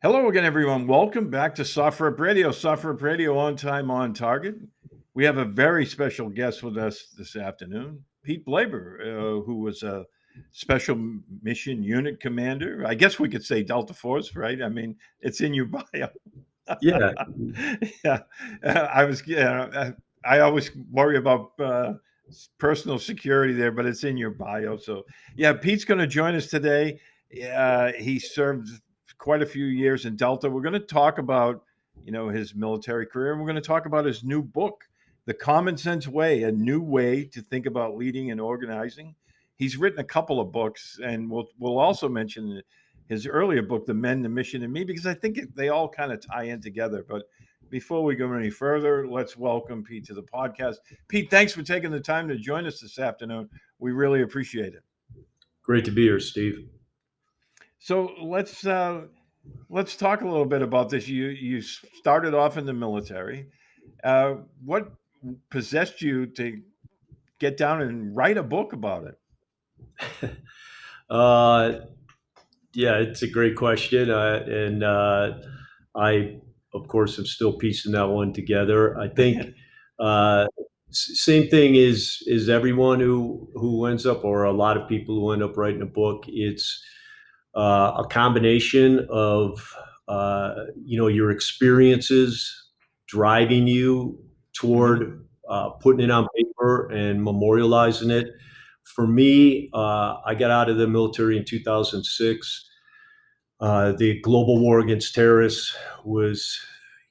Hello again, everyone. Welcome back to SOFREP Radio. SOFREP Radio, on time, on target. We have a very special guest with us this afternoon, Pete Blaber, who was a special mission unit commander. I guess we could say Delta Force, right? I mean, it's in your bio. Yeah, Yeah, I always worry about personal security there, but it's in your bio. So, yeah, Pete's going to join us today. He served quite a few years in Delta. We're going to talk about, his military career, and we're going to talk about his new book, The Common Sense Way: A New Way to Think About Leading and Organizing. He's written a couple of books, and we'll also mention his earlier book, The Men, the Mission, and Me, because I think they all kind of tie in together. But before we go any further, let's welcome Pete to the podcast. Pete, thanks for taking the time to join us this afternoon. We really appreciate it. great to be here, Steve. So let's talk a little bit about this. You started off in the military. What possessed you to get down and write a book about it? Yeah, it's a great question, and I, of course, am still piecing that one together. I think same thing is everyone who ends up, or a lot of people who end up writing a book. It's a combination of your experiences driving you toward putting it on paper and memorializing it. For me, I got out of the military in 2006. The global war against terrorists was,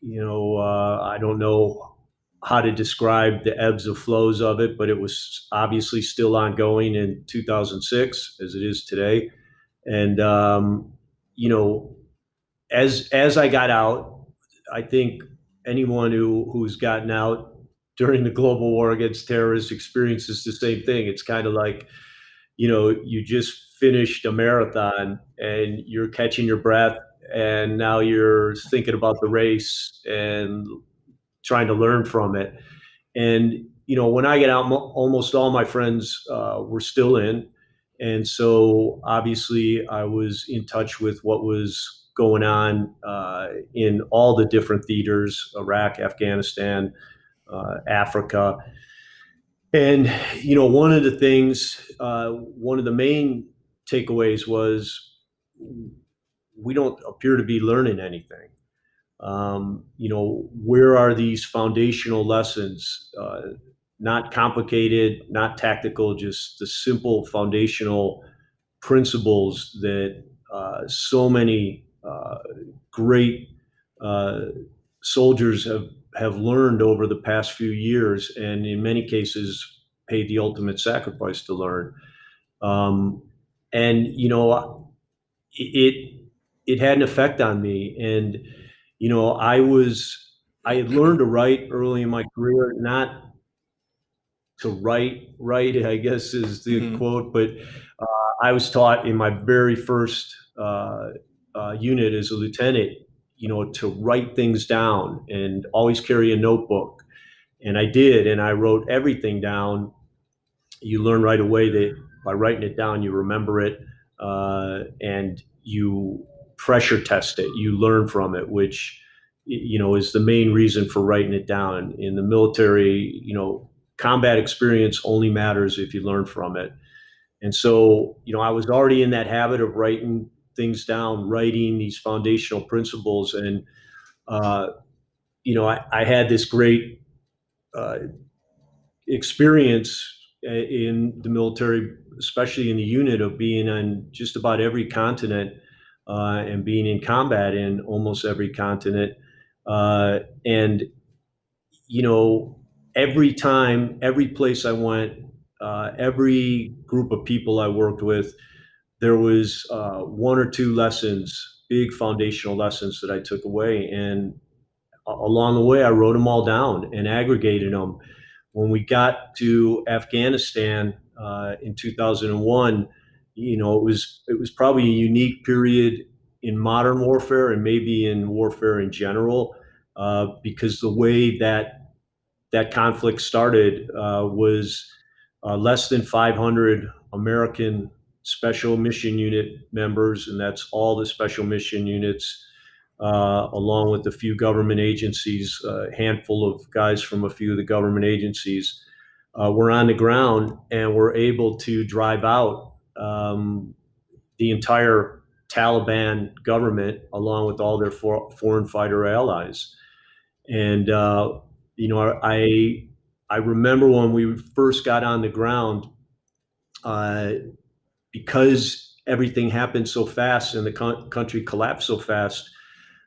I don't know how to describe the ebbs and flows of it, but it was obviously still ongoing in 2006 as it is today. And as I got out, I think anyone who's gotten out during the global war against terrorists experiences the same thing. It's kind of like, you just finished a marathon and you're catching your breath, and now you're thinking about the race and trying to learn from it. And when I get out, almost all my friends were still in. And so obviously I was in touch with what was going on in all the different theaters: Iraq, Afghanistan, Africa. And, one of the things, one of the main takeaways was we don't appear to be learning anything. Where are these foundational lessons? Not complicated, not tactical, just the simple foundational principles that so many great soldiers have learned over the past few years, and in many cases paid the ultimate sacrifice to learn. And it had an effect on me. And I had learned to write early in my career, not to write, I guess is the quote, but I was taught in my very first unit as a lieutenant, to write things down and always carry a notebook. And I did, and I wrote everything down. You learn right away that by writing it down, you remember it, and you pressure test it. You learn from it, which, is the main reason for writing it down. In the military, combat experience only matters if you learn from it. And so, I was already in that habit of writing things down, writing these foundational principles. And, I had this great experience in the military, especially in the unit, of being on just about every continent and being in combat in almost every continent. And, every time, every place I went, every group of people I worked with, there was one or two lessons, big foundational lessons that I took away. And along the way, I wrote them all down and aggregated them. When we got to Afghanistan in 2001, it was probably a unique period in modern warfare and maybe in warfare in general, because the way that conflict started was less than 500 American Special Mission Unit members, and that's all the Special Mission Units along with a few government agencies, a handful of guys from a few of the government agencies. We're on the ground and we're able to drive out the entire Taliban government along with all their foreign fighter allies. And I remember when we first got on the ground, because everything happened so fast and the country collapsed so fast,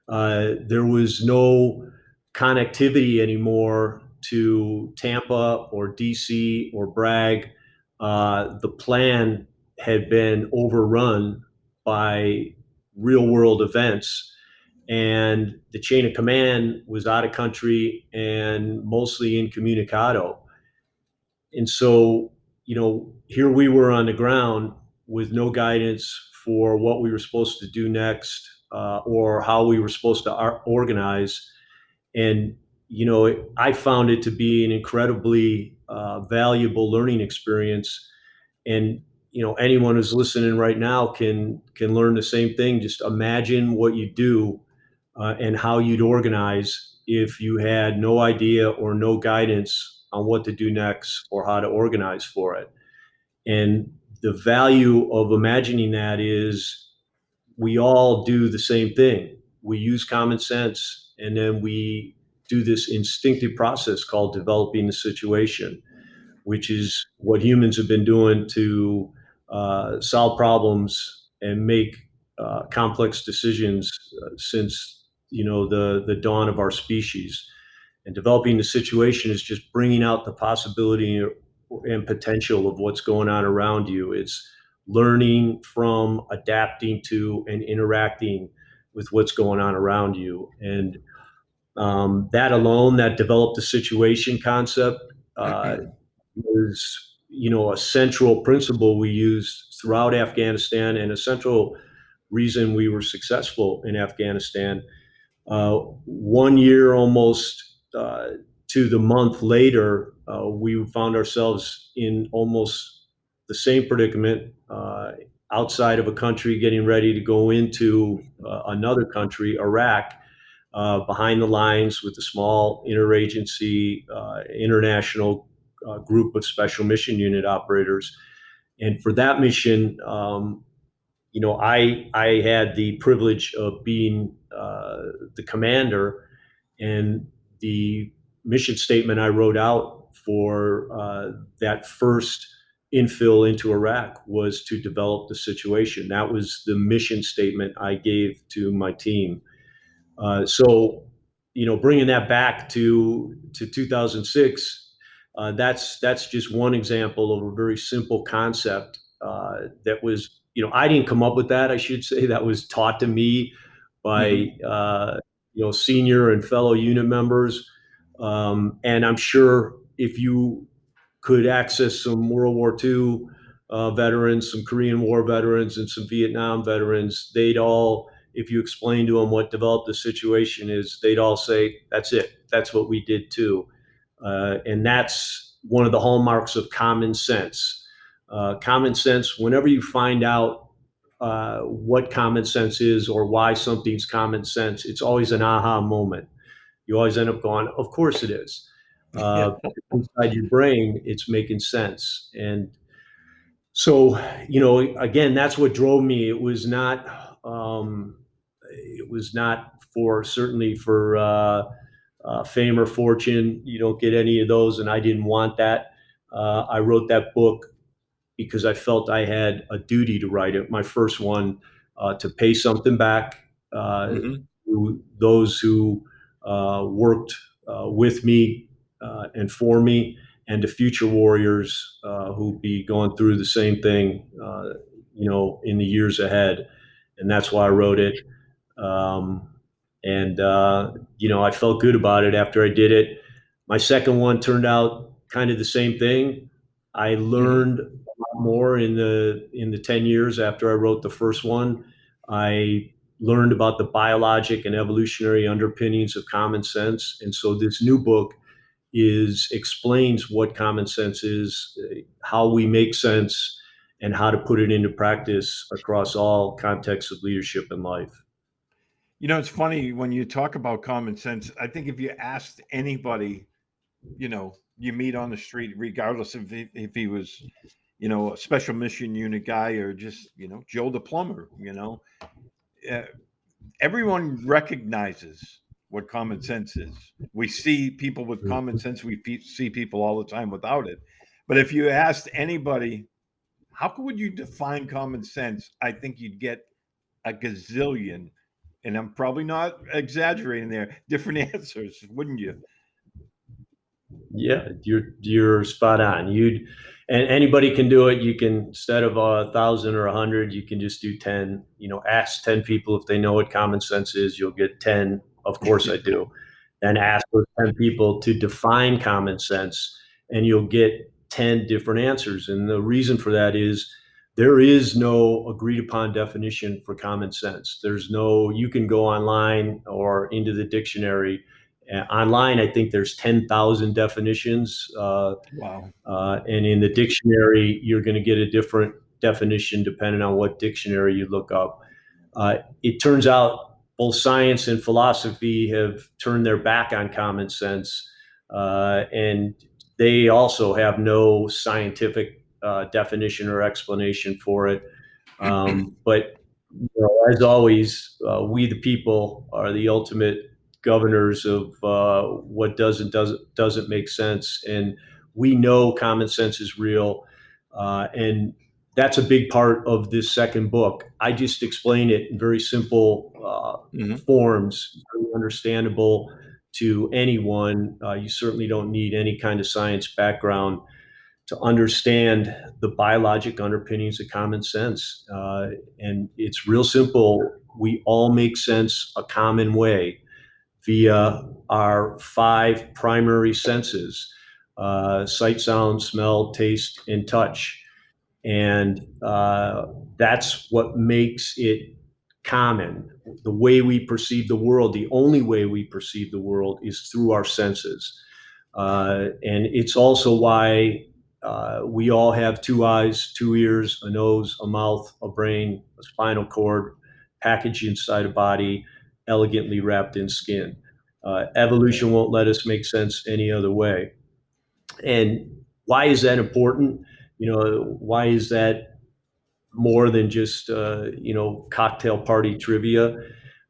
there was no connectivity anymore to Tampa or DC or Bragg. The plan had been overrun by real world events, and the chain of command was out of country and mostly incommunicado. And so, here we were on the ground with no guidance for what we were supposed to do next, or how we were supposed to organize. And, I found it to be an incredibly valuable learning experience. And, anyone who's listening right now can learn the same thing. Just imagine what you do and how you'd organize if you had no idea or no guidance on what to do next or how to organize for it. And the value of imagining that is we all do the same thing. We use common sense, and then we do this instinctive process called developing the situation, which is what humans have been doing to solve problems and make complex decisions since the dawn of our species. And developing the situation is just bringing out the possibility and potential of what's going on around you. It's learning from, adapting to, and interacting with what's going on around you. And that alone, that developed the situation concept, was a central principle we used throughout Afghanistan, and a central reason we were successful in Afghanistan. 1 year almost to the month later, we found ourselves in almost the same predicament, outside of a country, getting ready to go into another country, Iraq, behind the lines with a small interagency international group of special mission unit operators. And for that mission, I had the privilege of being the commander, and the mission statement I wrote out for that first infill into Iraq was to develop the situation. That was the mission statement I gave to my team. So, bringing that back to 2006, that's just one example of a very simple concept that was, I didn't come up with that. I should say that was taught to me by senior and fellow unit members. And I'm sure if you could access some World War II veterans, some Korean War veterans, and some Vietnam veterans, they'd all, if you explain to them what developed the situation is, they'd all say, that's it. That's what we did too. And that's one of the hallmarks of common sense. Common sense, whenever you find out what common sense is or why something's common sense, it's always an aha moment. You always end up going, of course it is. Inside your brain, it's making sense. And so, again, that's what drove me. It was not certainly for fame or fortune. You don't get any of those, and I didn't want that. I wrote that book because I felt I had a duty to write it, my first one, to pay something back to those who worked with me and for me, and to future warriors who'll be going through the same thing, in the years ahead. And that's why I wrote it. I felt good about it after I did it. My second one turned out kind of the same thing. I learned a lot more in the 10 years after I wrote the first one. I learned about the biologic and evolutionary underpinnings of common sense. And so this new book explains what common sense is, how we make sense, and how to put it into practice across all contexts of leadership and life. It's funny when you talk about common sense. I think if you asked anybody, you meet on the street, regardless of if he was, a special mission unit guy or just, Joe the plumber, uh, everyone recognizes what common sense is. We see people with common sense. We see people all the time without it. But if you asked anybody, how would you define common sense? I think you'd get a gazillion, and I'm probably not exaggerating there, different answers, wouldn't you? Yeah, you're spot on. And anybody can do it. You can, instead of 1,000 or 100, you can just do 10. Ask 10 people if they know what common sense is. You'll get 10. Of course I do. And ask those 10 people to define common sense, and you'll get 10 different answers. And the reason for that is there is no agreed upon definition for common sense. You can go online or into the dictionary. Online, I think there's 10,000 definitions. Wow. And in the dictionary, you're going to get a different definition depending on what dictionary you look up. It turns out both science and philosophy have turned their back on common sense, and they also have no scientific definition or explanation for it. But as always, we the people are the ultimate governors of what doesn't make sense, and we know common sense is real, and that's a big part of this second book. I just explain it in very simple forms, very understandable to anyone. You certainly don't need any kind of science background to understand the biologic underpinnings of common sense. And it's real simple. We all make sense a common way via our 5 primary senses: sight, sound, smell, taste, and touch. And that's what makes it common. The way we perceive the world, the only way we perceive the world, is through our senses. And it's also why we all have 2 eyes, 2 ears, a nose, a mouth, a brain, a spinal cord, packaged inside a body, elegantly wrapped in skin. Evolution won't let us make sense any other way. And why is that important? Why is that more than just, cocktail party trivia?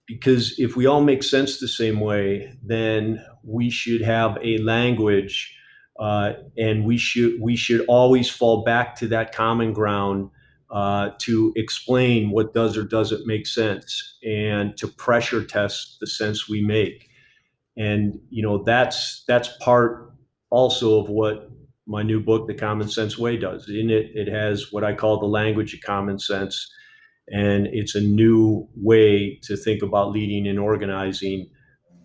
Because if we all make sense the same way, then we should have a language, and we should always fall back to that common ground to explain what does or doesn't make sense, and to pressure test the sense we make. And that's part also of what my new book, The Common Sense Way, does. In it, it has what I call the language of common sense, and it's a new way to think about leading and organizing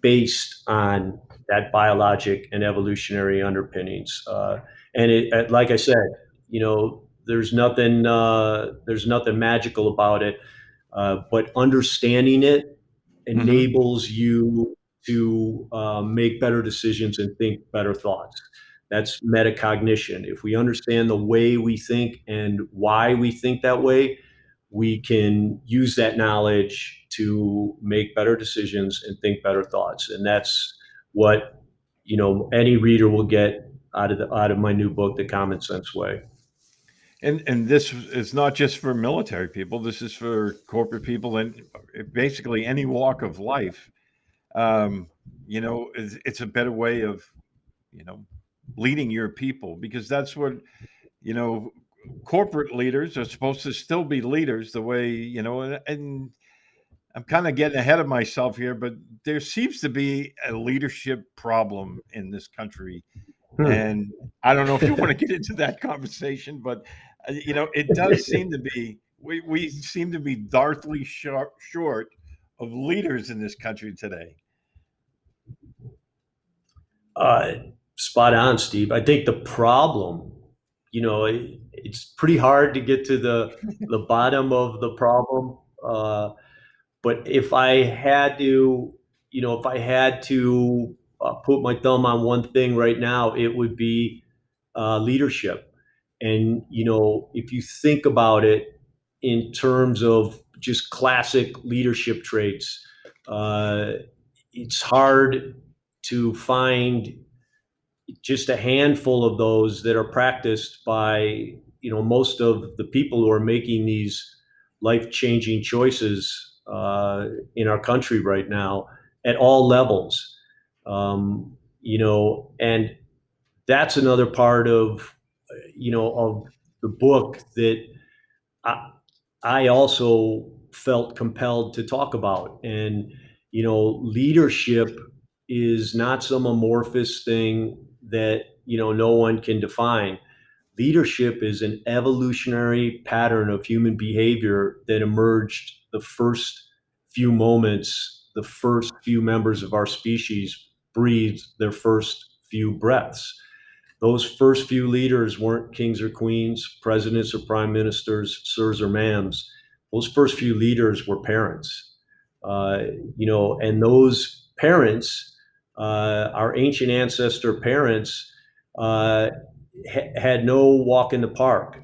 based on that biologic and evolutionary underpinnings. And like I said, there's nothing magical about it, but understanding it enables you to make better decisions and think better thoughts. That's metacognition. If we understand the way we think and why we think that way, we can use that knowledge to make better decisions and think better thoughts. And that's what any reader will get out of my new book, The Common Sense Way. And this is not just for military people. This is for corporate people and basically any walk of life. It's a better way of, leading your people, because that's what, you know, corporate leaders are supposed to still be leaders the way, and I'm kind of getting ahead of myself here, but there seems to be a leadership problem in this country. And I don't know if you want to get into that conversation, but it does seem to be we seem to be darkly short of leaders in this country today. Spot on, Steve. I think the problem, it's pretty hard to get to the bottom of the problem. But if I had to, put my thumb on one thing right now, it would be leadership. And if you think about it in terms of just classic leadership traits, It's hard to find just a handful of those that are practiced by most of the people who are making these life-changing choices in our country right now at all levels. And that's another part of of the book that I also felt compelled to talk about. And leadership is not some amorphous thing that no one can define. Leadership is an evolutionary pattern of human behavior that emerged the first few moments, the first few members of our species breathed their first few breaths. Those first few leaders weren't kings or queens, presidents or prime ministers, sirs or ma'ams. Those first few leaders were parents. And those parents, our ancient ancestor parents, had no walk in the park.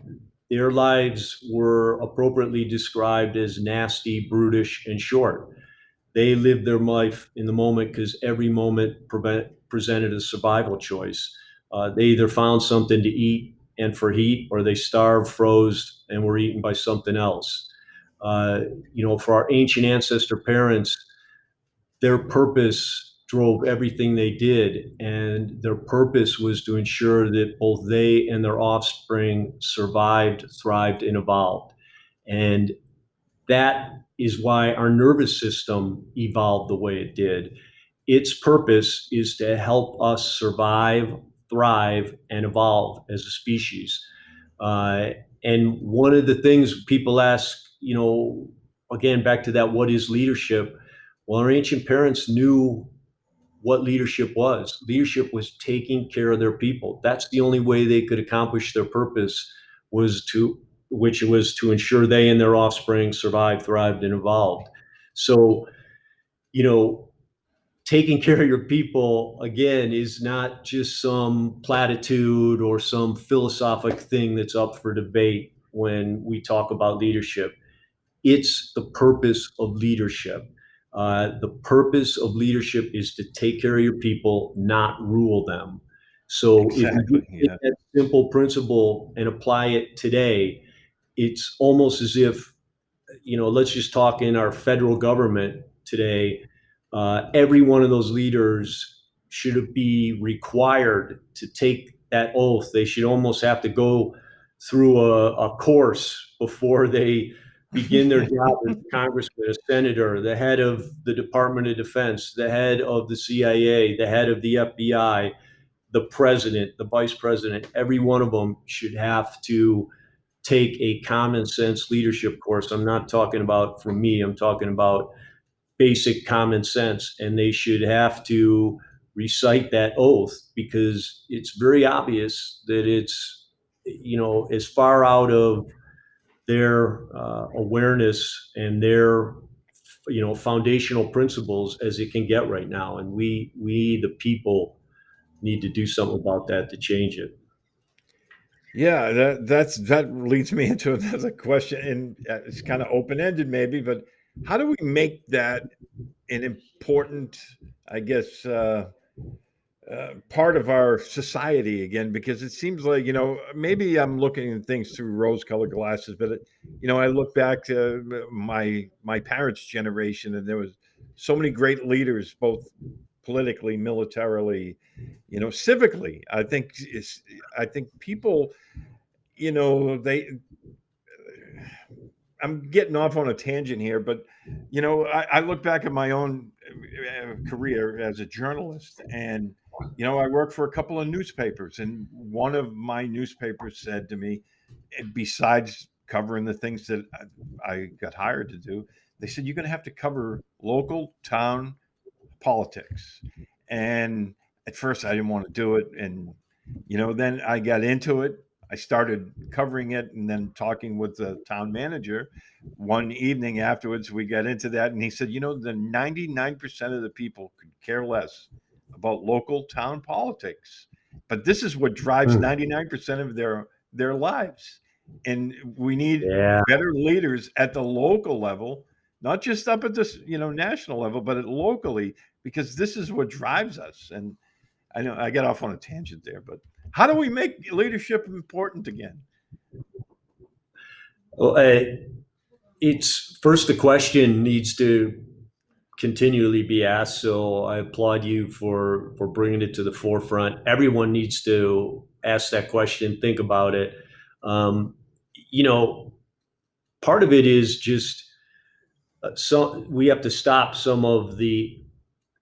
Their lives were appropriately described as nasty, brutish, and short. They lived their life in the moment because every moment presented a survival choice. They either found something to eat and for heat, or they starved, froze, and were eaten by something else. For our ancient ancestor parents, their purpose drove everything they did, and their purpose was to ensure that both they and their offspring survived, thrived, and evolved. And that is why our nervous system evolved the way it did. Its purpose is to help us survive, thrive, and evolve as a species. And one of the things people ask, again, back to that, what is leadership? Well, our ancient parents knew what leadership was. Leadership was taking care of their people. That's the only way they could accomplish their purpose, which was to ensure they and their offspring survived, thrived, and evolved. So, taking care of your people, again, is not just some platitude or some philosophic thing that's up for debate when we talk about leadership. It's the purpose of leadership. The purpose of leadership is to take care of your people, not rule them. So if you take that simple principle and apply it today, it's almost as if, let's just talk in our federal government today. Every one of those leaders should be required to take that oath. They should almost have to go through a course before they begin their job as a congressman, a senator, the head of the Department of Defense, the head of the CIA, the head of the FBI, the president, the vice president. Every one of them should have to take a common sense leadership course. I'm not talking about for me, I'm talking about basic common sense. And they should have to recite that oath because it's very obvious that it's, as far out of their awareness and their foundational principles as it can get right now. And we the people need to do something about that to change it. Yeah, that leads me into another question, and it's kind of open-ended maybe, but how do we make that an important, I guess, part of our society again? Because it seems like, maybe I'm looking at things through rose-colored glasses, but I look back to my parents' generation, and there was so many great leaders, both politically, militarily, civically. I think people, they I'm getting off on a tangent here, but I look back at my own career as a journalist, and I worked for a couple of newspapers, and one of my newspapers said to me, besides covering the things that I got hired to do, they said you're going to have to cover local town politics, and at first I didn't want to do it, and then I got into it. I started covering it and then talking with the town manager. One evening afterwards, we got into that, and he said, the 99% of the people could care less about local town politics, but this is what drives 99% of their lives. And we need Yeah. better leaders at the local level not just up at this, national level, but at locally, because this is what drives us. And I know I got off on a tangent there, but how do we make leadership important again? Well, it's first, the question needs to continually be asked. So I applaud you for bringing it to the forefront. Everyone needs to ask that question, think about it. You know, part of it is just so we have to stop some of the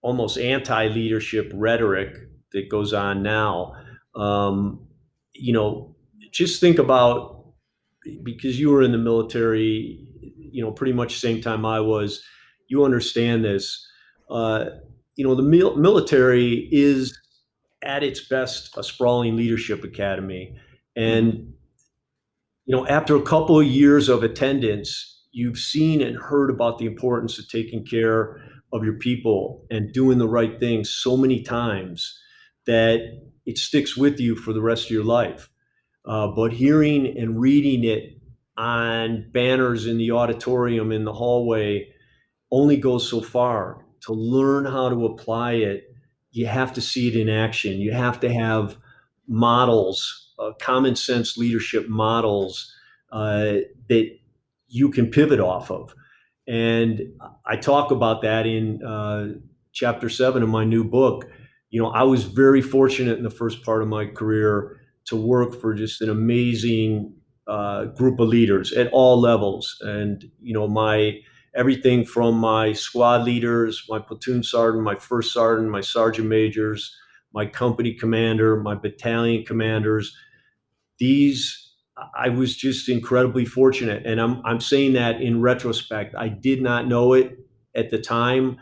almost anti-leadership rhetoric that goes on now. You know, just think about, because you were in the military, pretty much the same time I was, you understand this. Uh, the military is at its best a sprawling leadership academy. And, after a couple of years of attendance, you've seen and heard about the importance of taking care of your people and doing the right thing so many times that it sticks with you for the rest of your life. But hearing and reading it on banners in the auditorium, in the hallway, only goes so far. To learn how to apply it, you have to see it in action. You have to have models, common sense leadership models that you can pivot off of. And I talk about that in chapter 7 of my new book. I was very fortunate in the first part of my career to work for just an amazing group of leaders at all levels. And, everything from my squad leaders, my platoon sergeant, my first sergeant, my sergeant majors, my company commander, my battalion commanders, I was just incredibly fortunate. And I'm saying that in retrospect. I did not know it at the time.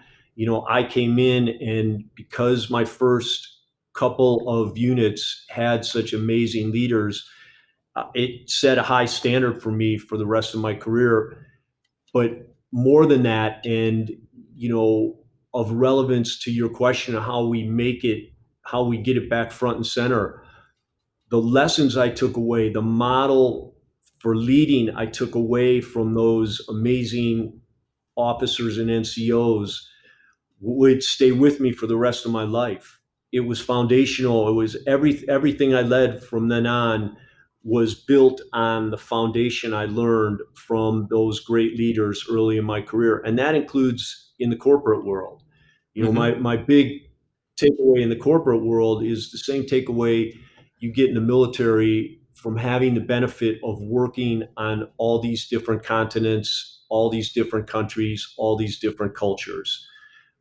I came in, and because my first couple of units had such amazing leaders, it set a high standard for me for the rest of my career. But more than that, and of relevance to your question of how we get it back front and center, the lessons I took away, the model for leading I took away from those amazing officers and NCOs would stay with me for the rest of my life. It was foundational. It was everything I led from then on was built on the foundation I learned from those great leaders early in my career. And that includes in the corporate world. My big takeaway in the corporate world is the same takeaway you get in the military from having the benefit of working on all these different continents, all these different countries, all these different cultures.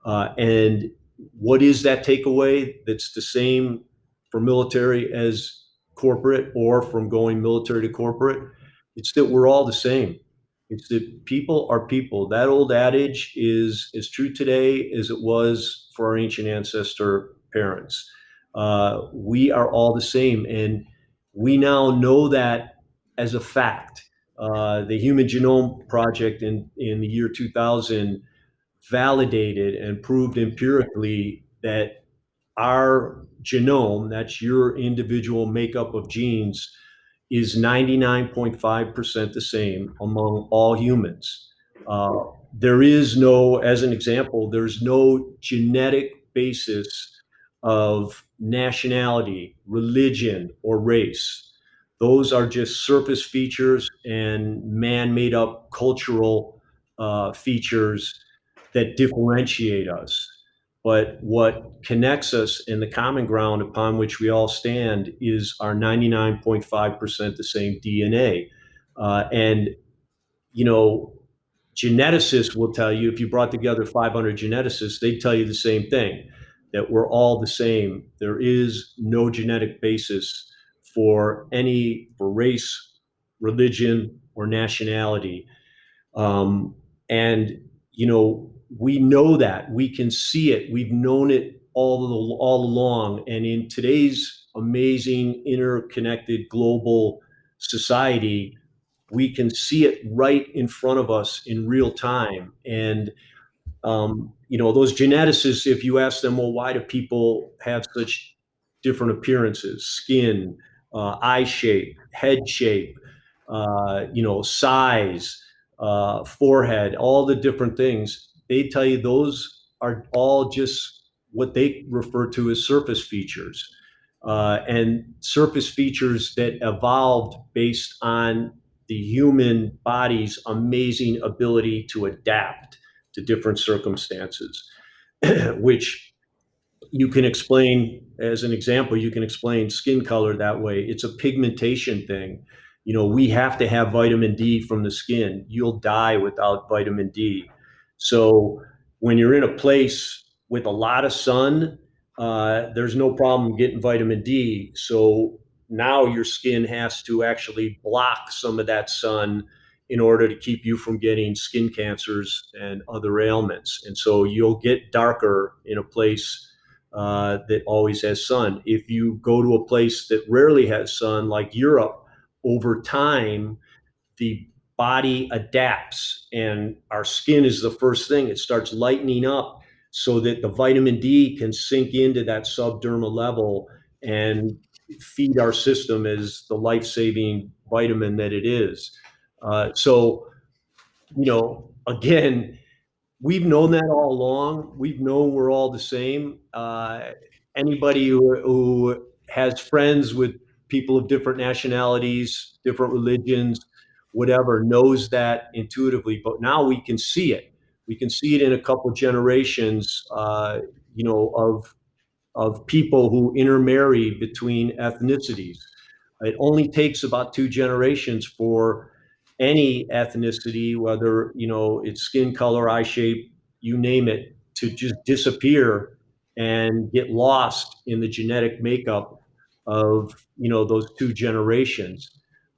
And what is that takeaway that's the same for military as corporate, or from going military to corporate? It's that we're all the same. It's that people are people. That old adage is as true today as it was for our ancient ancestor parents. We are all the same, and we now know that as a fact. The Human Genome Project in the year 2000 validated and proved empirically that our genome, that's your individual makeup of genes, is 99.5% the same among all humans. There is no, as an example, there's no genetic basis of nationality, religion, or race. Those are just surface features and man-made up cultural features that differentiate us. But what connects us in the common ground upon which we all stand is our 99.5% the same DNA. And, geneticists will tell you, if you brought together 500 geneticists, they tell you the same thing, that we're all the same. There is no genetic basis for race, religion, or nationality. And, we know that. We can see it. We've known it all along. And in today's amazing interconnected global society, we can see it right in front of us in real time. And those geneticists, if you ask them, well, why do people have such different appearances, skin, eye shape, head shape, size, forehead, all the different things. They tell you those are all just what they refer to as surface features. And surface features that evolved based on the human body's amazing ability to adapt to different circumstances, which you can explain, as an example, you can explain skin color that way. It's a pigmentation thing. We have to have vitamin D from the skin. You'll die without vitamin D. So when you're in a place with a lot of sun, there's no problem getting vitamin D. So now your skin has to actually block some of that sun in order to keep you from getting skin cancers and other ailments. And so you'll get darker in a place that always has sun. If you go to a place that rarely has sun, like Europe, over time, the body adapts, and our skin is the first thing. It starts lightening up so that the vitamin D can sink into that subdermal level and feed our system as the life-saving vitamin that it is. So, again, we've known that all along. We've known we're all the same. Anybody who has friends with people of different nationalities, different religions, whatever, knows that intuitively. But now we can see it. We can see it in a couple generations, of people who intermarry between ethnicities. It only takes about 2 generations for any ethnicity, whether it's skin color, eye shape, you name it, to just disappear and get lost in the genetic makeup of those 2 generations.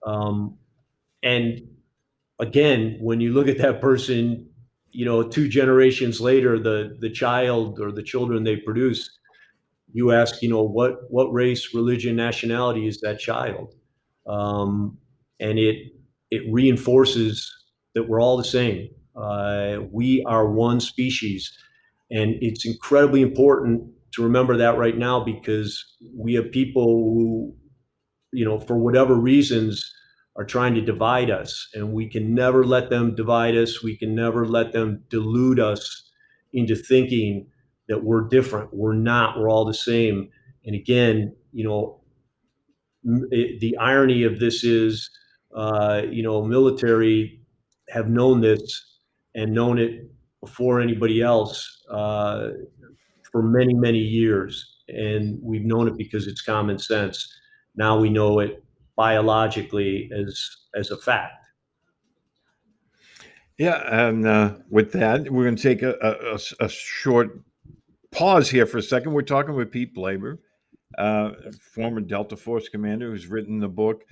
And again, when you look at that person, 2 generations later, the child or the children they produce, you ask, what race, religion, nationality is that child? And it reinforces that we're all the same. We are one species, and it's incredibly important to remember that right now, because we have people who, for whatever reasons, are trying to divide us, and we can never let them divide us. We can never let them delude us into thinking that we're different. We're not. We're all the same. And again, the irony of this is, military have known this and known it before anybody else, for many, many years. And we've known it because it's common sense. Now we know it biologically as a fact. Yeah, and with that, we're going to take a short pause here for a second. We're talking with Pete Blaber, former Delta Force commander, who's written the book,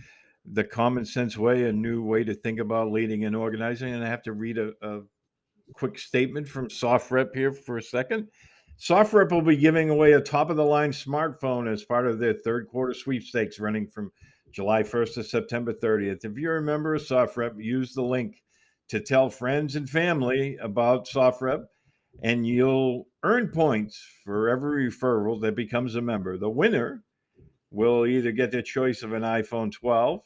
The Common Sense Way, A New Way to Think About Leading and Organizing. And I have to read a quick statement from SOFREP here for a second. SOFREP will be giving away a top-of-the-line smartphone as part of their third quarter sweepstakes running from July 1st to September 30th. If you're a member of SOFREP, use the link to tell friends and family about SOFREP, and you'll earn points for every referral that becomes a member. The winner will either get their choice of an iPhone 12,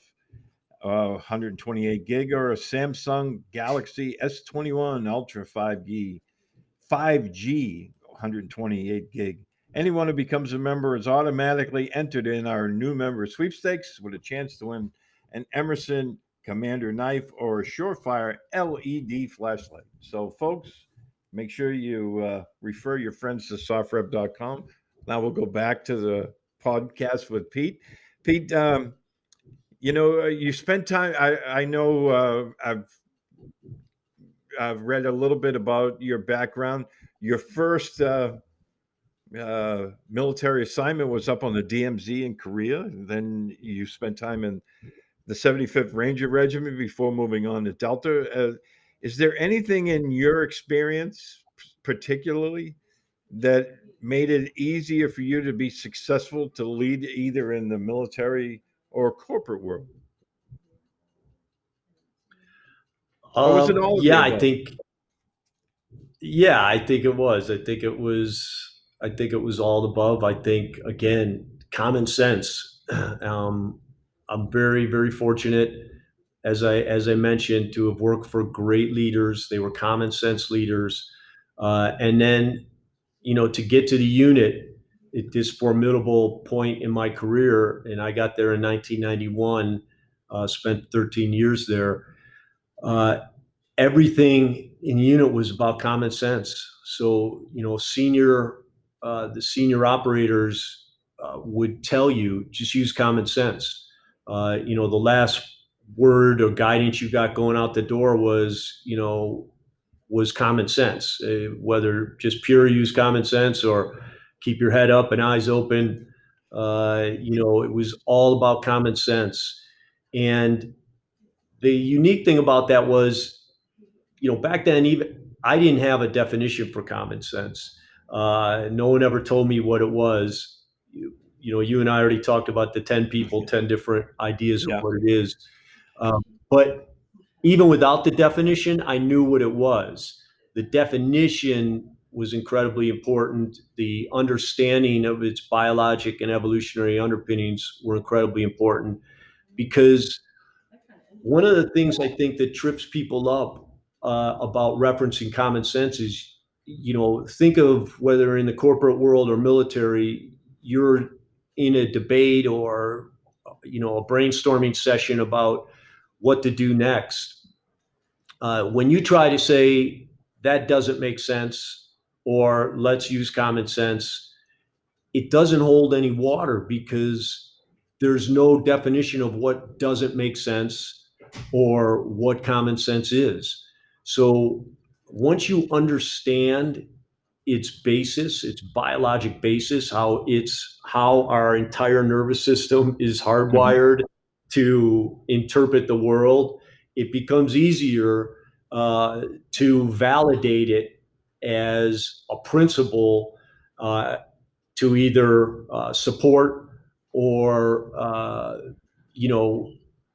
128 gig, or a Samsung Galaxy S21 Ultra 5G, 128 gig. Anyone who becomes a member is automatically entered in our new member sweepstakes with a chance to win an Emerson Commander knife or a Surefire LED flashlight. So, folks, make sure you refer your friends to sofrep.com. Now we'll go back to the podcast with Pete. Pete, you spent time. I know I've read a little bit about your background. Your first military assignment was up on the DMZ in Korea. Then you spent time in the 75th Ranger Regiment before moving on to Delta. Is there anything in your experience, particularly, that made it easier for you to be successful to lead either in the military or corporate world? Or was it all of the Yeah, above? I think it was. I think it was all above. I think, again, common sense. I'm very, very fortunate as I mentioned, to have worked for great leaders. They were common sense leaders. And then, to get to the unit at this formidable point in my career, and I got there in 1991, spent 13 years there. Everything in the unit was about common sense. So, the senior operators would tell you, just use common sense. The last word or guidance you got going out the door was common sense, whether just pure use common sense or keep your head up and eyes open. It was all about common sense. And the unique thing about that was, back then, even I didn't have a definition for common sense. No one ever told me what it was. You and I already talked about the 10 people, 10 different ideas of what it is. But even without the definition, I knew what it was. The definition was incredibly important. The understanding of its biologic and evolutionary underpinnings were incredibly important, because one of the things I think that trips people up about referencing common sense is, think of whether in the corporate world or military, you're in a debate or, a brainstorming session about what to do next. When you try to say that doesn't make sense, or let's use common sense, it doesn't hold any water, because there's no definition of what doesn't make sense or what common sense is. So once you understand its basis, its biologic basis, how our entire nervous system is hardwired to interpret the world, it becomes easier to validate it as a principle to either support or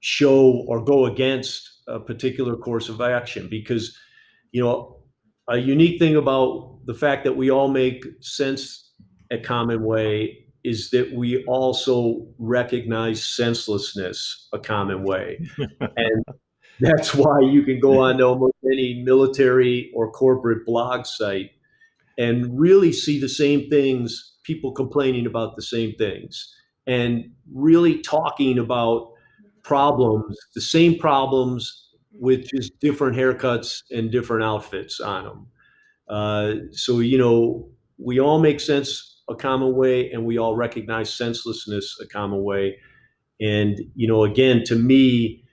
show or go against a particular course of action. Because a unique thing about the fact that we all make sense a common way is that we also recognize senselessness a common way. And that's why you can go on to almost any military or corporate blog site and really see the same things, people complaining about the same things, and really talking about problems, the same problems, with just different haircuts and different outfits on them. So, we all make sense a common way, and we all recognize senselessness a common way. And, again, to me,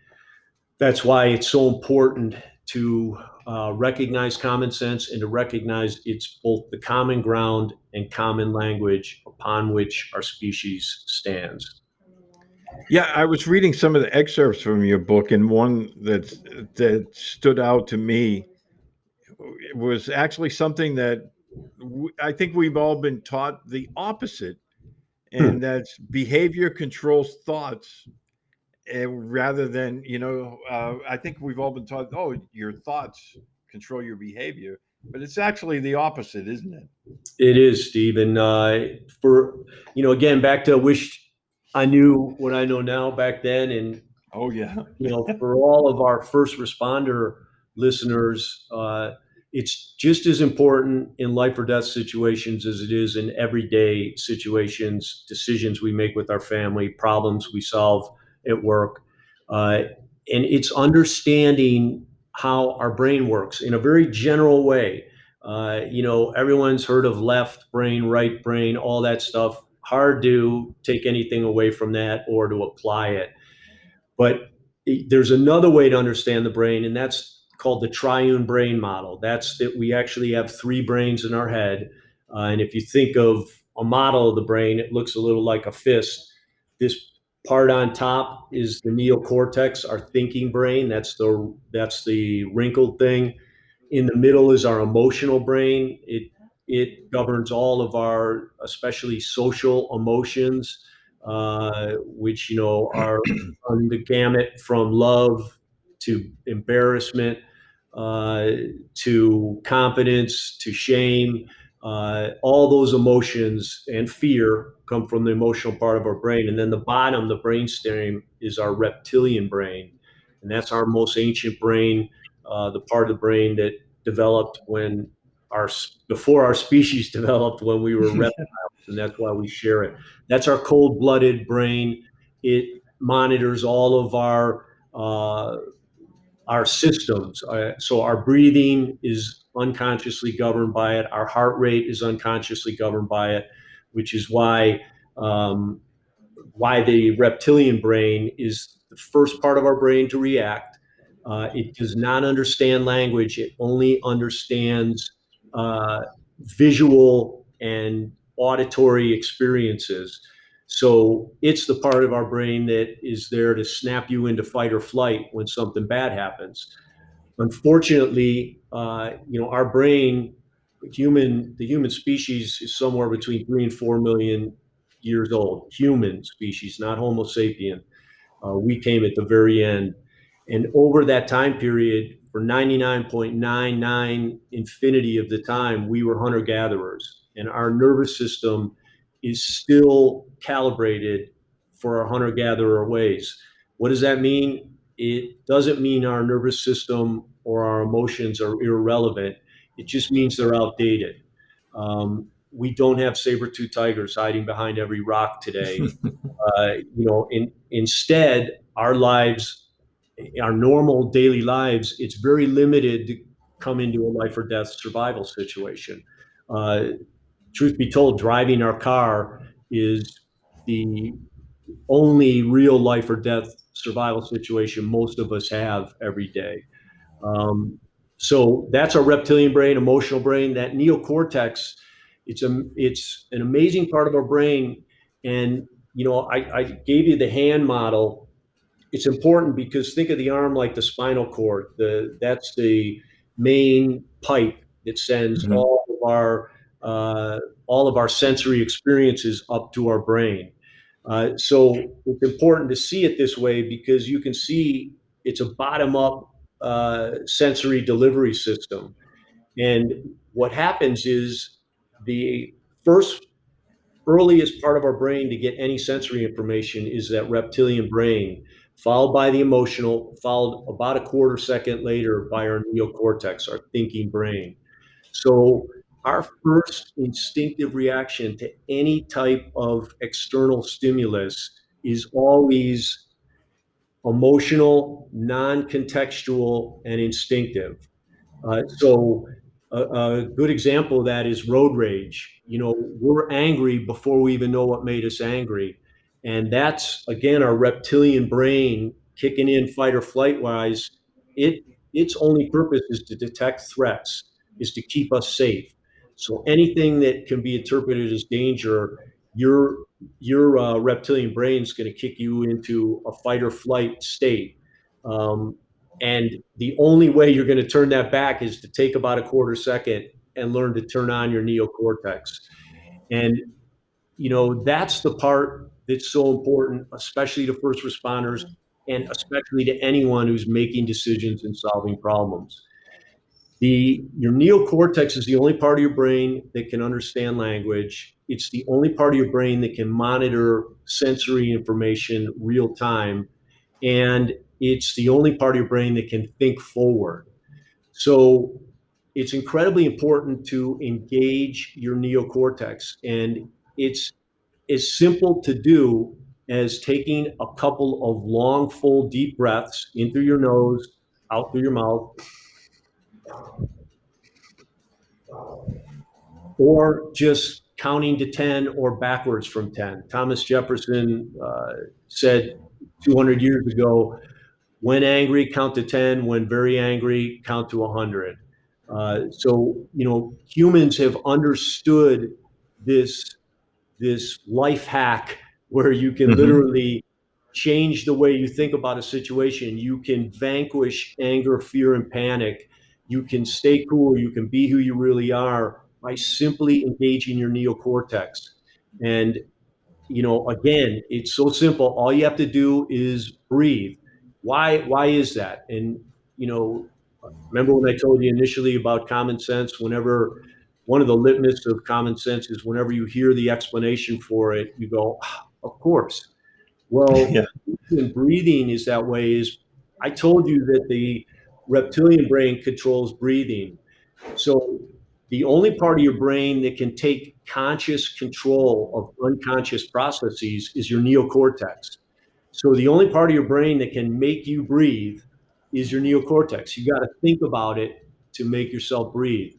that's why it's so important to recognize common sense, and to recognize it's both the common ground and common language upon which our species stands. Yeah, I was reading some of the excerpts from your book, and one that stood out to me was actually something that I think we've all been taught the opposite, and that's behavior controls thoughts. Rather than, I think we've all been taught, oh, your thoughts control your behavior, but it's actually the opposite, isn't it? It is, Steve. And again, back to wish I knew what I know now back then. And, oh, yeah. For all of our first responder listeners, it's just as important in life or death situations as it is in everyday situations, decisions we make with our family, problems we solve at work. And it's understanding how our brain works in a very general way. Everyone's heard of left brain, right brain, all that stuff. Hard to take anything away from that or to apply it. But there's another way to understand the brain, and that's called the triune brain model. That's that we actually have three brains in our head. And if you think of a model of the brain, it looks a little like a fist. This part on top is the neocortex, our thinking brain. That's the wrinkled thing. In the middle is our emotional brain. It governs all of our, especially social emotions, which are on the gamut from love to embarrassment, to confidence, to shame. All those emotions and fear come from the emotional part of our brain. And then the bottom, the brainstem, is our reptilian brain. and that's our most ancient brain, the part of the brain that developed before our species developed, when we were reptiles, and that's why we share it. That's our cold-blooded brain. It monitors all of our systems. So our breathing is unconsciously governed by it. Our heart rate is unconsciously governed by it, which is why the reptilian brain is the first part of our brain to react. It does not understand language. It only understands visual and auditory experiences. So it's the part of our brain that is there to snap you into fight or flight when something bad happens. Unfortunately, our brain, the human species, is somewhere between 3 and 4 million years old. Human species, not Homo sapien. We came at the very end. And over that time period, for 99.99 infinity of the time, we were hunter-gatherers. And our nervous system is still calibrated for our hunter-gatherer ways. What does that mean? It doesn't mean our nervous system or our emotions are irrelevant. It just means they're outdated. We don't have saber-toothed tigers hiding behind every rock today. Instead, our lives, our normal daily lives, it's very limited to come into a life or death survival situation. Truth be told, driving our car is the only real life or death survival situation most of us have every day. So that's our reptilian brain, emotional brain. That neocortex, it's an amazing part of our brain. And I gave you the hand model. It's important because think of the arm like the spinal cord. That's the main pipe that sends all of our sensory experiences up to our brain. So it's important to see it this way because you can see it's a bottom-up sensory delivery system. And what happens is the first earliest part of our brain to get any sensory information is that reptilian brain, followed by the emotional, followed about a quarter second later by our neocortex, our thinking brain. So our first instinctive reaction to any type of external stimulus is always emotional, non-contextual, and instinctive. So a good example of that is road rage. We're angry before we even know what made us angry. And that's, again, our reptilian brain kicking in fight or flight wise. Its only purpose is to detect threats, is to keep us safe. So anything that can be interpreted as danger, your reptilian brain is going to kick you into a fight or flight state. And the only way you're going to turn that back is to take about a quarter second and learn to turn on your neocortex. And, that's the part that's so important, especially to first responders and especially to anyone who's making decisions and solving problems. Your neocortex is the only part of your brain that can understand language. It's the only part of your brain that can monitor sensory information real time. And it's the only part of your brain that can think forward. So it's incredibly important to engage your neocortex. And it's as simple to do as taking a couple of long, full, deep breaths in through your nose, out through your mouth, or just counting to 10 or backwards from 10. Thomas Jefferson said 200 years ago, when angry, count to 10. When very angry, count to 100. So, humans have understood this life hack where you can literally change the way you think about a situation. You can vanquish anger, fear, and panic. You can stay cool. You can be who you really are by simply engaging your neocortex. And, again, it's so simple. All you have to do is breathe. Why is that? And, remember when I told you initially about common sense? Whenever one of the litmus of common sense is whenever you hear the explanation for it, you go, of course. Well, breathing is that way is I told you that the reptilian brain controls breathing. So the only part of your brain that can take conscious control of unconscious processes is your neocortex. So the only part of your brain that can make you breathe is your neocortex. You got to think about it to make yourself breathe.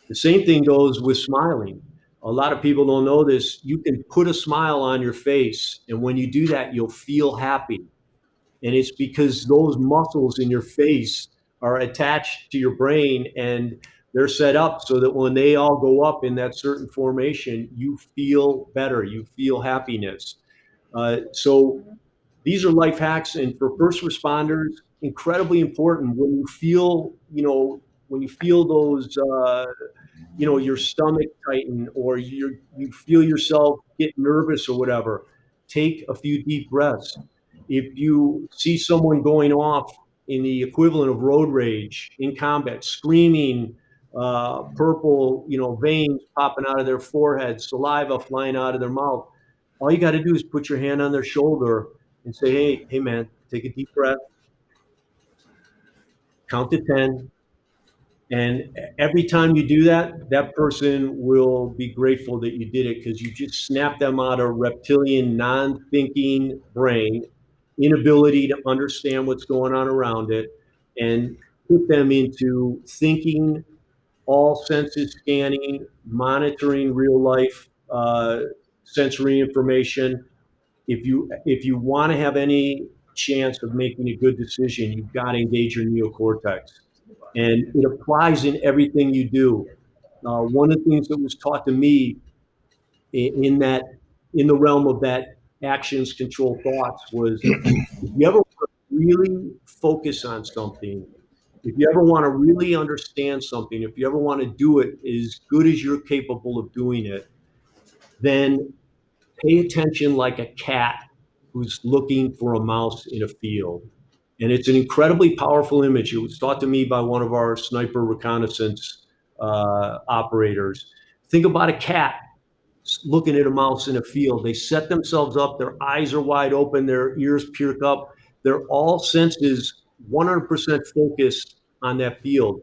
The same thing goes with smiling. A lot of people don't know this. You can put a smile on your face, and when you do that, you'll feel happy. And it's because those muscles in your face are attached to your brain, and they're set up so that when they all go up in that certain formation, you feel better, you feel happiness. So these are life hacks, and for first responders, incredibly important. When you feel, when you feel those, your stomach tighten, or you feel yourself get nervous or whatever, take a few deep breaths. If you see someone going off in the equivalent of road rage in combat, screaming, purple, veins popping out of their forehead, saliva flying out of their mouth, all you got to do is put your hand on their shoulder and say, hey, man, take a deep breath, count to 10. And every time you do that, that person will be grateful that you did it, because you just snapped them out of reptilian, non-thinking brain, inability to understand what's going on around it, and put them into thinking, all senses scanning, monitoring real life sensory information. If you want to have any chance of making a good decision, you've got to engage your neocortex, and it applies in everything you do. One of the things that was taught to me in the realm of that actions control thoughts was, if you ever want to really focus on something, if you ever want to really understand something, if you ever want to do it as good as you're capable of doing it, then pay attention like a cat who's looking for a mouse in a field. And it's an incredibly powerful image. It was taught to me by one of our sniper reconnaissance operators. Think about a cat looking at a mouse in a field. They set themselves up, their eyes are wide open, their ears perk up. They're all senses 100% focused on that field.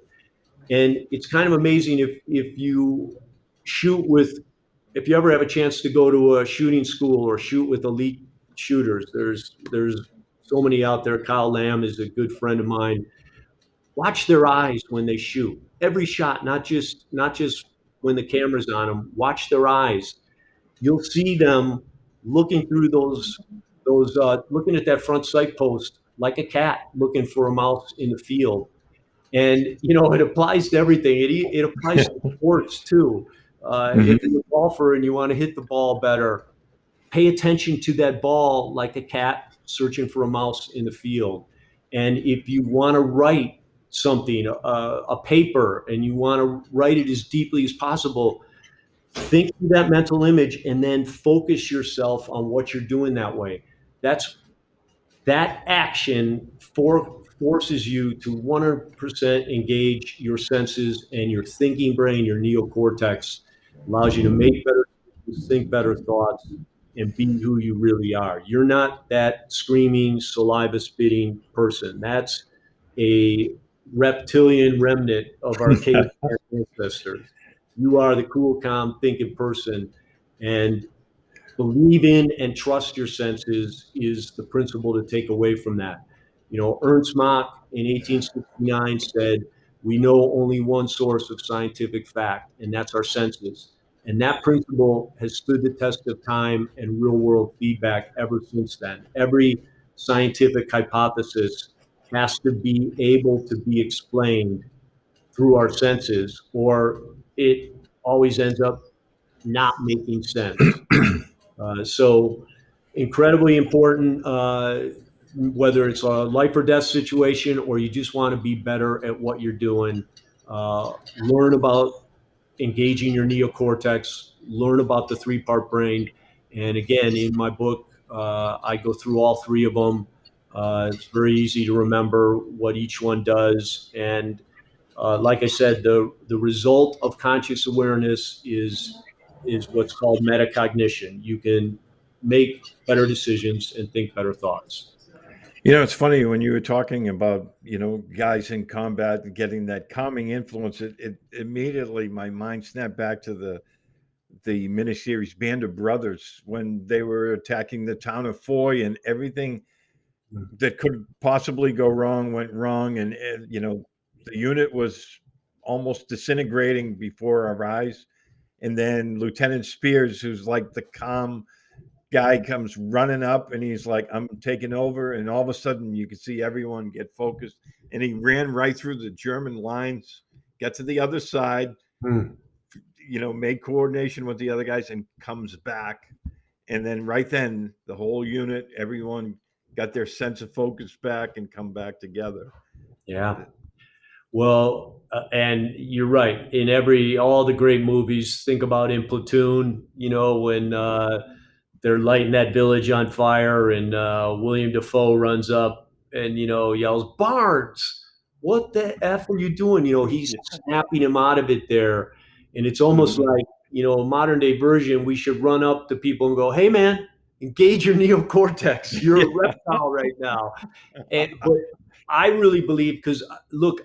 And it's kind of amazing if you shoot with, if you ever have a chance to go to a shooting school or shoot with elite shooters, there's so many out there. Kyle Lamb is a good friend of mine. Watch their eyes when they shoot. Every shot, not just when the camera's on them. Watch their eyes. You'll see them looking through those looking at that front sight post like a cat looking for a mouse in the field. And it applies to everything. It applies to sports too. If you're a golfer and you want to hit the ball better, pay attention to that ball like a cat searching for a mouse in the field. And if you want to write something, a paper, and you want to write it as deeply as possible, think through that mental image and then focus yourself on what you're doing that way. That action forces you to 100% engage your senses and your thinking brain, your neocortex, allows you to make better decisions, think better thoughts, and be who you really are. You're not that screaming, saliva spitting person. That's a reptilian remnant of our caveman ancestors. You are the cool, calm, thinking person, and believe in and trust your senses is the principle to take away from that. Ernst Mach in 1869 said, "We know only one source of scientific fact, and that's our senses." And that principle has stood the test of time and real world feedback ever since then. Every scientific hypothesis has to be able to be explained through our senses, or it always ends up not making sense. So incredibly important, whether it's a life or death situation or you just want to be better at what you're doing. Learn about engaging your neocortex, learn about the 3-part brain. And again, in my book, I go through all 3 of them. It's very easy to remember what each one does. And like I said, the result of conscious awareness is what's called metacognition. You can make better decisions and think better thoughts. It's funny when you were talking about, guys in combat and getting that calming influence, it immediately my mind snapped back to the miniseries Band of Brothers when they were attacking the town of Foy and everything that could possibly go wrong went wrong. And the unit was almost disintegrating before our eyes. And then Lieutenant Spears, who's like the calm guy, comes running up and he's like, I'm taking over. And all of a sudden you could see everyone get focused. And he ran right through the German lines, got to the other side, made coordination with the other guys and comes back. And then right then the whole unit, everyone got their sense of focus back and come back together. Yeah. Well, and you're right. In all the great movies, think about in Platoon, when they're lighting that village on fire and William Dafoe runs up and, yells, Barnes, what the F are you doing? He's snapping him out of it there. And it's almost like, a modern day version, we should run up to people and go, hey, man, engage your neocortex. You're a reptile right now. But I really believe, because look,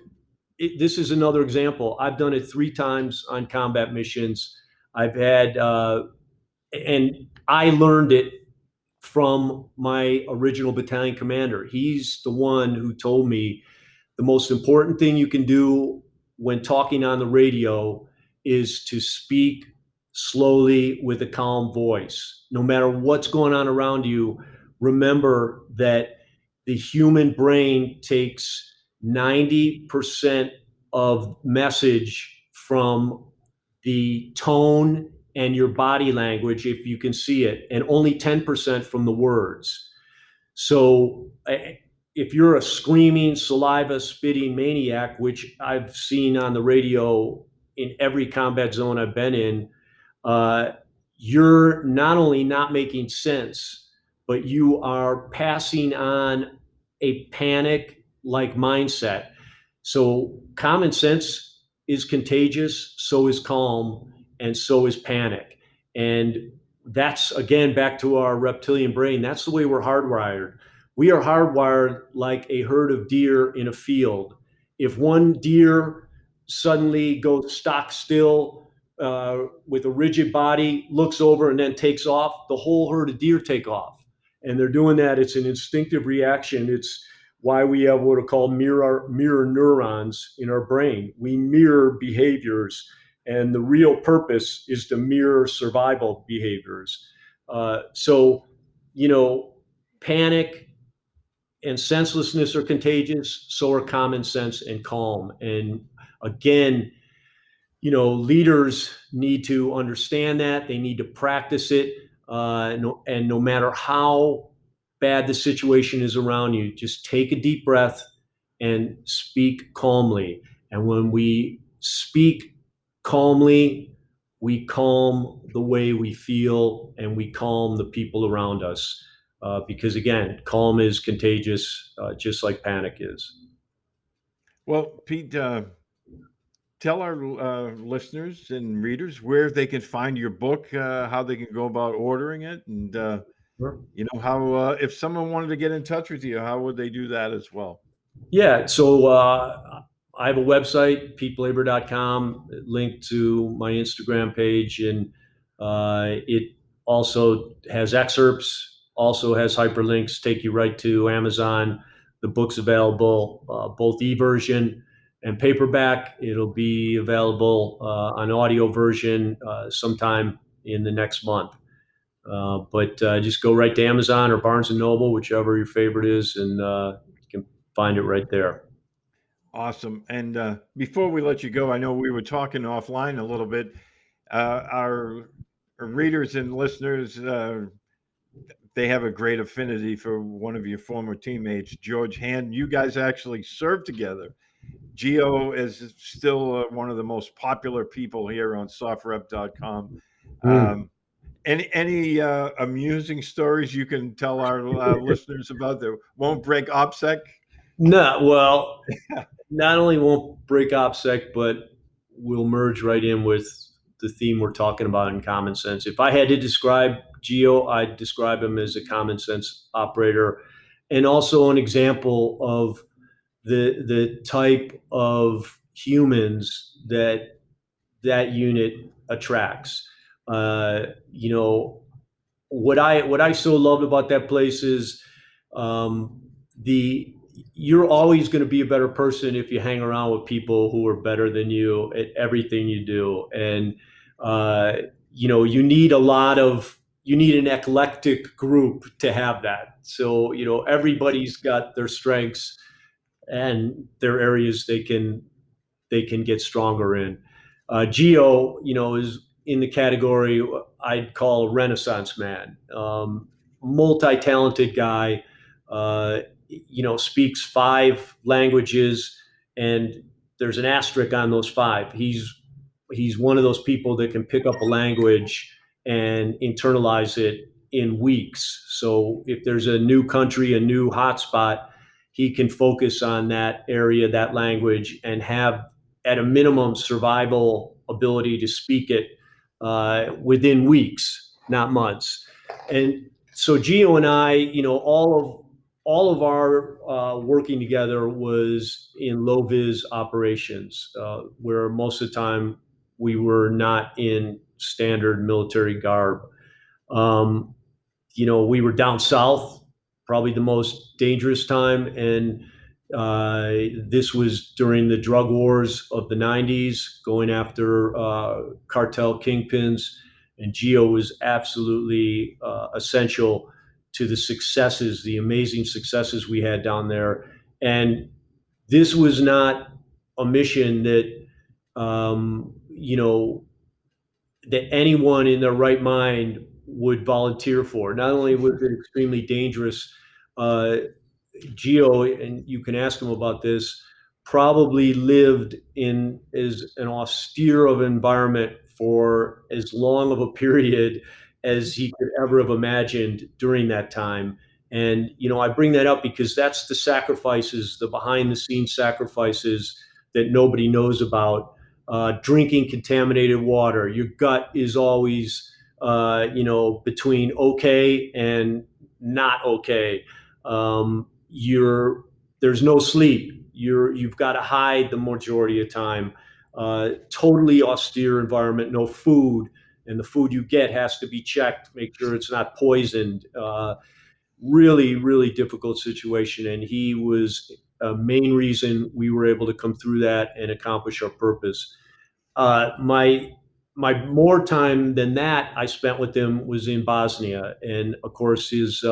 this is another example. I've done it 3 times on combat missions. I've had, and I learned it from my original battalion commander. He's the one who told me the most important thing you can do when talking on the radio is to speak slowly with a calm voice. No matter what's going on around you, remember that the human brain takes 90% of message from the tone and your body language, if you can see it, and only 10% from the words. So if you're a screaming, saliva spitting maniac, which I've seen on the radio in every combat zone I've been in, you're not only not making sense, but you are passing on a panic-like mindset. So common sense is contagious, so is calm, and so is panic. And that's, again, back to our reptilian brain. That's the way we're hardwired. We are hardwired like a herd of deer in a field. If one deer suddenly goes stock still with a rigid body, looks over and then takes off, the whole herd of deer take off. And they're doing that. It's an instinctive reaction. It's why we have what are called mirror neurons in our brain. We mirror behaviors, and the real purpose is to mirror survival behaviors. So, panic and senselessness are contagious, so are common sense and calm. And again, leaders need to understand that. They need to practice it. And no matter how bad the situation is around you, just take a deep breath and speak calmly. And when we speak calmly, we calm the way we feel and we calm the people around us. Because again, calm is contagious, just like panic is. Well, Pete, tell our listeners and readers where they can find your book, how they can go about ordering it, and Sure. how if someone wanted to get in touch with you, how would they do that as well? Yeah, so I have a website, peteblaber.com, linked to my Instagram page, and it also has excerpts, also has hyperlinks, take you right to Amazon. The book's available, both e-version and paperback. It'll be available on audio version sometime in the next month. But just go right to Amazon or Barnes & Noble, whichever your favorite is, and you can find it right there. Awesome. And before we let you go, I know we were talking offline a little bit. Our readers and listeners, they have a great affinity for one of your former teammates, George Hand. You guys actually served together. Geo is still one of the most popular people here on SOFREP.com. Any amusing stories you can tell our listeners about that won't break OPSEC? No, well, not only won't break OPSEC, but will merge right in with the theme we're talking about in common sense. If I had to describe Geo, I'd describe him as a common sense operator. and also an example of the type of humans that unit attracts. You know, what I so loved about that place is the you're always going to be a better person if you hang around with people who are better than you at everything you do. And you know, you need an eclectic group to have that. So, you know, everybody's got their strengths and their areas they can get stronger in. Geo, you know, is in the category I'd call a Renaissance man, multi-talented guy. You know, speaks 5 languages, and there's an asterisk on those 5. He's one of those people that can pick up a language and internalize it in weeks. So if there's a new country, a new hotspot, he can focus on that area, that language, and have, at a minimum, survival ability to speak it within weeks, not months. And so Gio and I, you know, all of our working together was in low vis operations, where most of the time we were not in standard military garb. You know, we were down south, probably the most dangerous time, and this was during the drug wars of the 90s, going after cartel kingpins, and Geo was absolutely essential to the successes, the amazing successes we had down there. And this was not a mission that, you know, that anyone in their right mind would volunteer for. Not only was it extremely dangerous, Geo, and you can ask him about this, probably lived in as an austere of environment for as long of a period as he could ever have imagined during that time. And, you know, I bring that up because that's the sacrifices, the behind the scenes sacrifices that nobody knows about. Drinking contaminated water. Your gut is always, you know, between okay and not okay. There's no sleep. You've got to hide the majority of time. Totally austere environment, no food, and the food you get has to be checked, make sure it's not poisoned. Really, really difficult situation, and he was a main reason we were able to come through that and accomplish our purpose. My more time than that I spent with him was in Bosnia, and of course his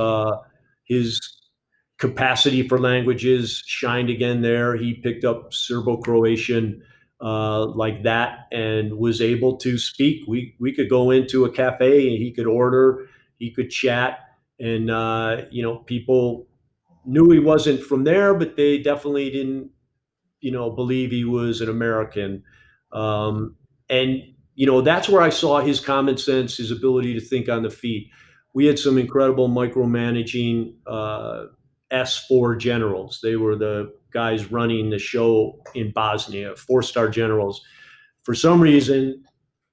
capacity for languages shined again there. He picked up Serbo-Croatian like that and was able to speak. We could go into a cafe and he could order, he could chat, and you know, people knew he wasn't from there, but they definitely didn't, you know, believe he was an American. And you know, that's where I saw his common sense, his ability to think on the feet. We had some incredible micromanaging S4 generals. They were the guys running the show in Bosnia, 4-star generals. For some reason,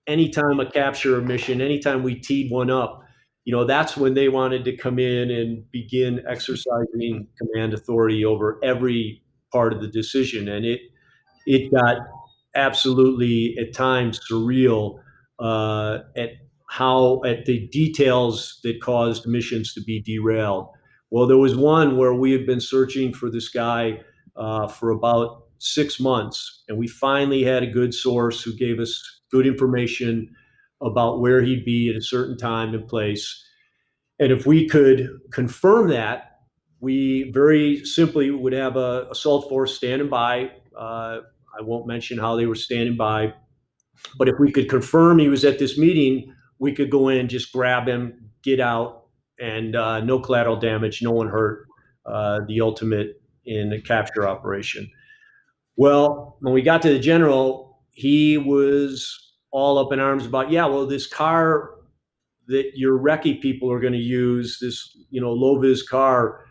anytime a capture mission, anytime we teed one up, you know, that's when they wanted to come in and begin exercising command authority over every part of the decision. And it got absolutely at times surreal at the details that caused missions to be derailed. Well, there was one where we had been searching for this guy for about 6 months, and we finally had a good source who gave us good information about where he'd be at a certain time and place. And if we could confirm that, we very simply would have a assault force standing by. I won't mention how they were standing by, but if we could confirm he was at this meeting, we could go in, just grab him, get out, and no collateral damage, no one hurt, the ultimate in a capture operation. Well, when we got to the general, he was all up in arms about, yeah, well, this car that your recce people are going to use, this, you know, low vis car,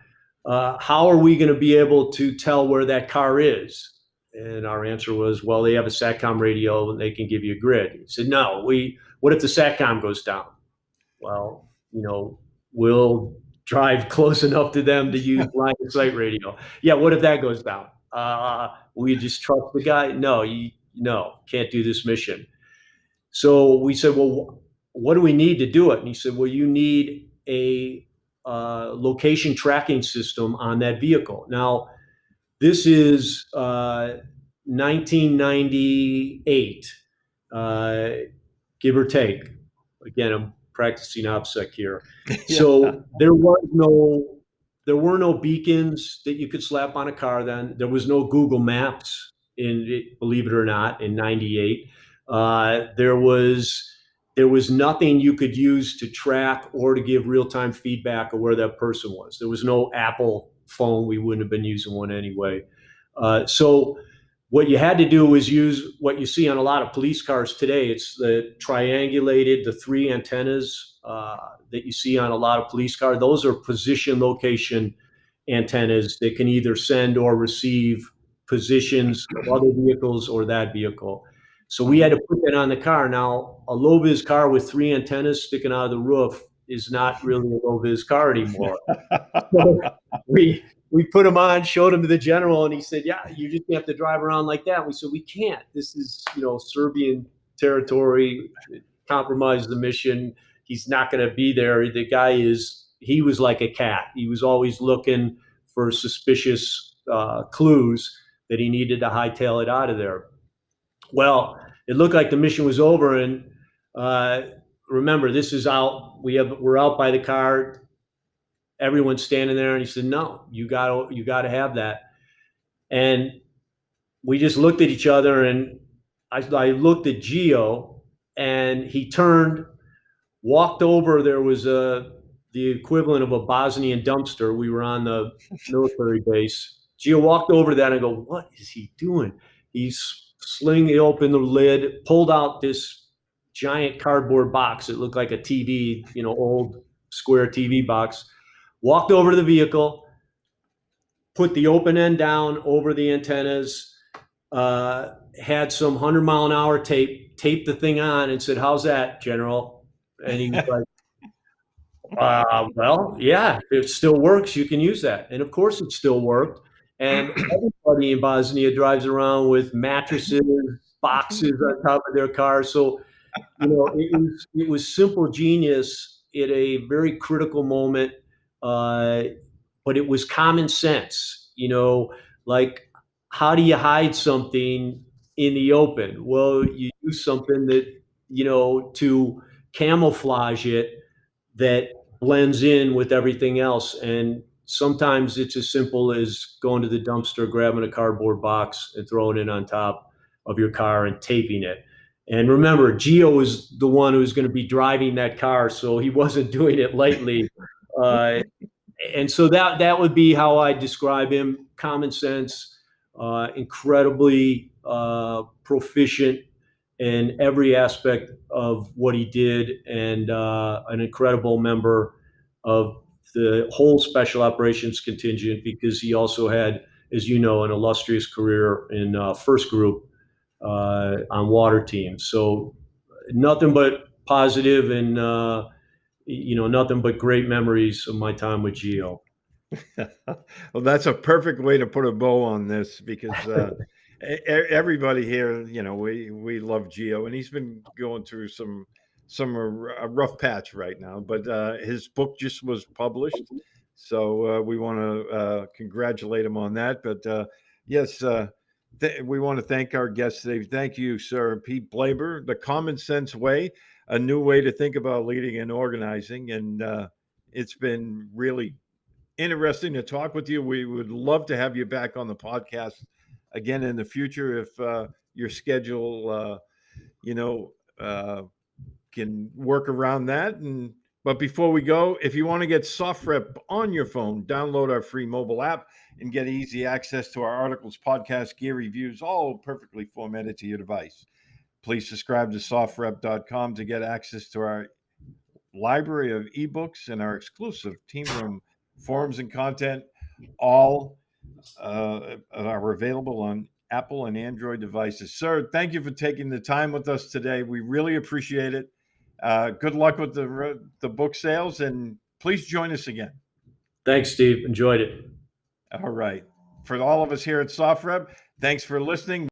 how are we going to be able to tell where that car is? And our answer was, well, they have a SATCOM radio and they can give you a grid. He said, no, what if the SATCOM goes down? Well, you know, we'll drive close enough to them to use line of sight radio. Yeah, what if that goes down? Will you just trust the guy? No, can't do this mission. So we said, well, what do we need to do it? And he said, well, you need a location tracking system on that vehicle. Now, this is 1998, give or take. Again, I'm practicing OPSEC here. So there were no beacons that you could slap on a car then. There was no Google Maps believe it or not, in 98. There was nothing you could use to track or to give real-time feedback of where that person was. There was no Apple phone. We wouldn't have been using one anyway. So what you had to do was use what you see on a lot of police cars today. It's the triangulated, the 3 antennas that you see on a lot of police cars. Those are position location antennas that can either send or receive positions of other vehicles or that vehicle. So we had to put that on the car. Now, a low-vis car with 3 antennas sticking out of the roof is not really a low-vis car anymore. So we put him on, showed him to the general, and he said, yeah, you just have to drive around like that. We said, we can't. This is, Serbian territory. It compromises the mission. He's not going to be there. The guy he was like a cat. He was always looking for suspicious clues that he needed to hightail it out of there. Well, it looked like the mission was over, and remember, this is out. We're out by the car. Everyone's standing there, and he said, "No, you got to have that." And we just looked at each other, and I looked at Gio, and he turned, walked over. There was the equivalent of a Bosnian dumpster. We were on the military base. Gio walked over that, and I go, "What is he doing?" He's slinging open the lid, pulled out this giant cardboard box. It looked like a TV, old square TV box. Walked over to the vehicle, put the open end down over the antennas, had some 100-mile-an-hour tape, taped the thing on, and said, "How's that, General?" And he was like, well, yeah, if it still works, you can use that. And of course it still worked. And everybody in Bosnia drives around with mattresses, boxes on top of their cars. So, it was simple genius at a very critical moment. But it was common sense, like, how do you hide something in the open? Well, you use something that, to camouflage it that blends in with everything else. And sometimes it's as simple as going to the dumpster, grabbing a cardboard box and throwing it on top of your car and taping it. And remember, Gio was the one who was going to be driving that car, so he wasn't doing it lightly. And so that would be how I describe him: common sense, incredibly proficient in every aspect of what he did, and an incredible member of the whole special operations contingent, because he also had, as you know, an illustrious career in first group on water teams. So nothing but positive and nothing but great memories of my time with Gio. Well, that's a perfect way to put a bow on this, because everybody here, we love Gio, and he's been going through a rough patch right now, but his book just was published, so we want to congratulate him on that. But yes, we want to thank our guests today. Thank you, sir, Pete Blaber. The Common Sense Way, a new way to think about leading and organizing, and it's been really interesting to talk with you. We would love to have you back on the podcast again in the future if your schedule, can work around that. But before we go, if you want to get SOFREP on your phone, download our free mobile app and get easy access to our articles, podcasts, gear reviews, all perfectly formatted to your device. Please subscribe to SOFREP.com to get access to our library of ebooks and our exclusive Team Room forums and content. All are available on Apple and Android devices. Sir, thank you for taking the time with us today. We really appreciate it. Good luck with the book sales, and please join us again. Thanks, Steve. Enjoyed it. All right. For all of us here at SOFREP, thanks for listening.